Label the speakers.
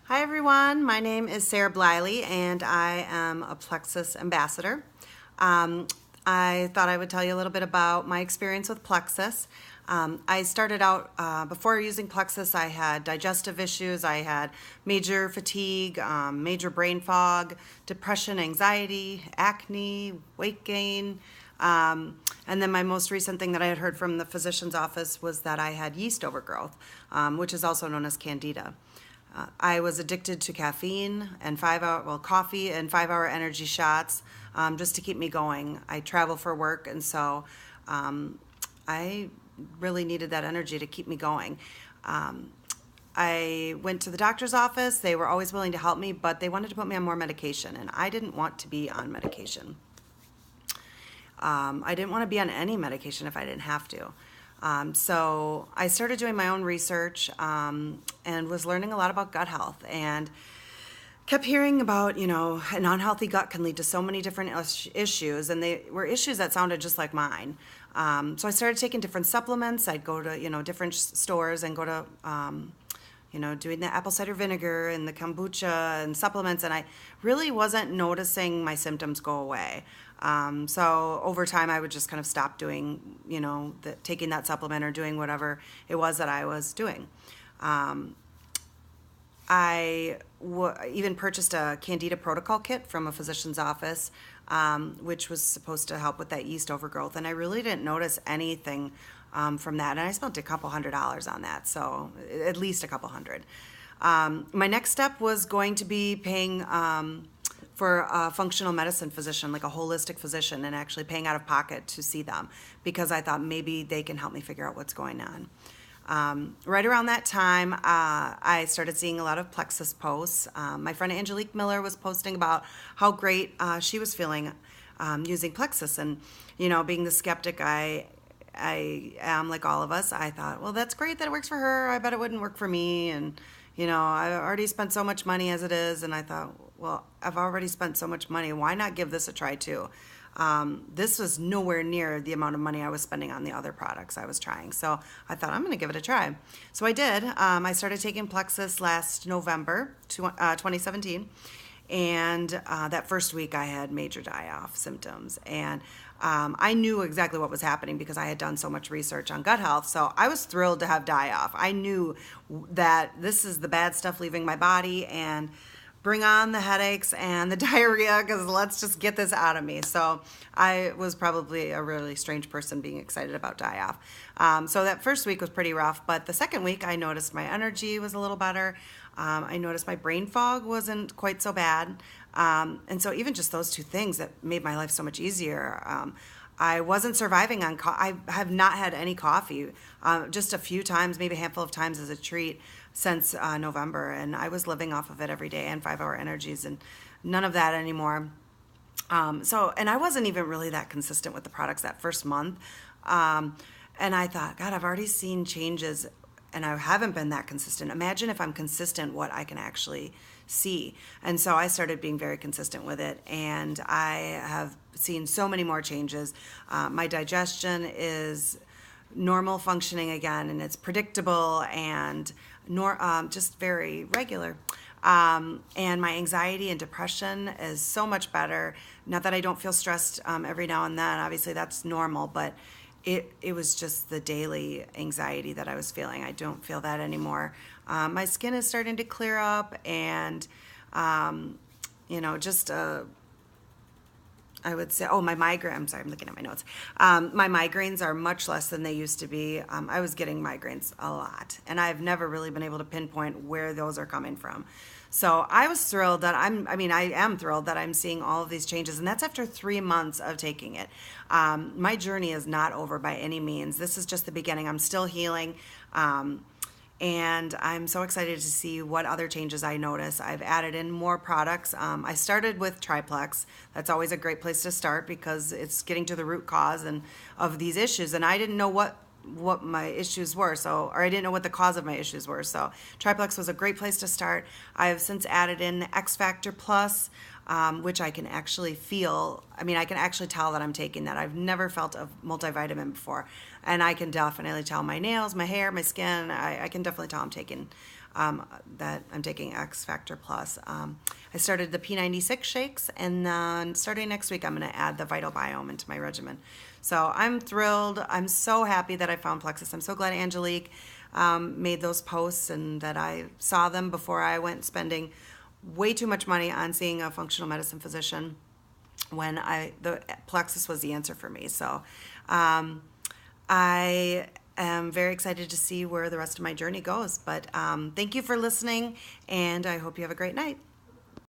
Speaker 1: Hi everyone, my name is Sarah Bliley and I am a Plexus ambassador. Um, I thought I would tell you a little bit about my experience with Plexus. I started out, before using Plexus, I had digestive issues, I had major fatigue, major brain fog, depression, anxiety, acne, weight gain. And then my most recent thing that I had heard from the physician's office was that I had yeast overgrowth, which is also known as candida. I was addicted to caffeine and coffee and 5-hour energy shots, just to keep me going. I travel for work, and so I really needed that energy to keep me going. I went to the doctor's office. They were always willing to help me, but they wanted to put me on more medication, and I didn't want to be on medication. I didn't want to be on any medication if I didn't have to. So I started doing my own research and was learning a lot about gut health and kept hearing about, an unhealthy gut can lead to so many different issues, and they were issues that sounded just like mine. So I started taking different supplements. I'd go to, different stores and go to, doing the apple cider vinegar and the kombucha and supplements, and I really wasn't noticing my symptoms go away. So over time, I would just kind of stop doing, taking that supplement or doing whatever it was that I was doing. Even purchased a Candida protocol kit from a physician's office, which was supposed to help with that yeast overgrowth, and I really didn't notice anything from that, and I spent a couple $100s on that, so at least a couple hundred. My next step was going to be paying for a functional medicine physician, like a holistic physician, and actually paying out of pocket to see them, because I thought maybe they can help me figure out what's going on. Right around that time, I started seeing a lot of Plexus posts. My friend Angelique Miller was posting about how great she was feeling using Plexus, and being the skeptic I am, like all of us, I thought, well, that's great that it works for her. I bet it wouldn't work for me, and I already spent so much money as it is, and I thought, well, I've already spent so much money. Why not give this a try too? This was nowhere near the amount of money I was spending on the other products I was trying. So I thought, I'm going to give it a try. So I did. I started taking Plexus last November 2017. And that first week I had major die-off symptoms. And I knew exactly what was happening because I had done so much research on gut health. So I was thrilled to have die-off. I knew that this is the bad stuff leaving my body, and bring on the headaches and the diarrhea, because let's just get this out of me. So I was probably a really strange person being excited about die-off. So that first week was pretty rough, but the second week I noticed my energy was a little better. I noticed my brain fog wasn't quite so bad. And so even just those two things that made my life so much easier. I wasn't surviving on I have not had any coffee, just a few times, maybe a handful of times as a treat since November, and I was living off of it every day and 5-hour energies, and none of that anymore. And I wasn't even really that consistent with the products that first month. And I thought, God, I've already seen changes and I haven't been that consistent. Imagine if I'm consistent, what I can actually see. And so I started being very consistent with it, and I have seen so many more changes. My digestion is normal functioning again, and it's predictable and just very regular. And my anxiety and depression is so much better. Not that I don't feel stressed every now and then. Obviously, that's normal, but it was just the daily anxiety that I was feeling. I don't feel that anymore. My skin is starting to clear up, and I would say, my migraine, I'm sorry, I'm looking at my notes. My migraines are much less than they used to be. I was getting migraines a lot, and I've never really been able to pinpoint where those are coming from. So I was thrilled that I am thrilled that I'm seeing all of these changes, and that's after 3 months of taking it. My journey is not over by any means. This is just the beginning. I'm still healing. And I'm so excited to see what other changes I notice. I've added in more products. I started with Triplex. That's always a great place to start because it's getting to the root cause of these issues. And I didn't know what my issues were, or I didn't know what the cause of my issues were. So Triplex was a great place to start. I have since added in X Factor Plus, which I can actually feel. I can actually tell that I'm taking that. I've never felt a multivitamin before, and I can definitely tell my nails, my hair, my skin. I can definitely tell I'm taking that I'm taking X Factor Plus. I started the P96 shakes, and then starting next week, I'm going to add the Vital Biome into my regimen. So I'm thrilled. I'm so happy that I found Plexus. I'm so glad Angelique made those posts and that I saw them before I went spending way too much money on seeing a functional medicine physician when the Plexus was the answer for me. So I am very excited to see where the rest of my journey goes. But thank you for listening, and I hope you have a great night.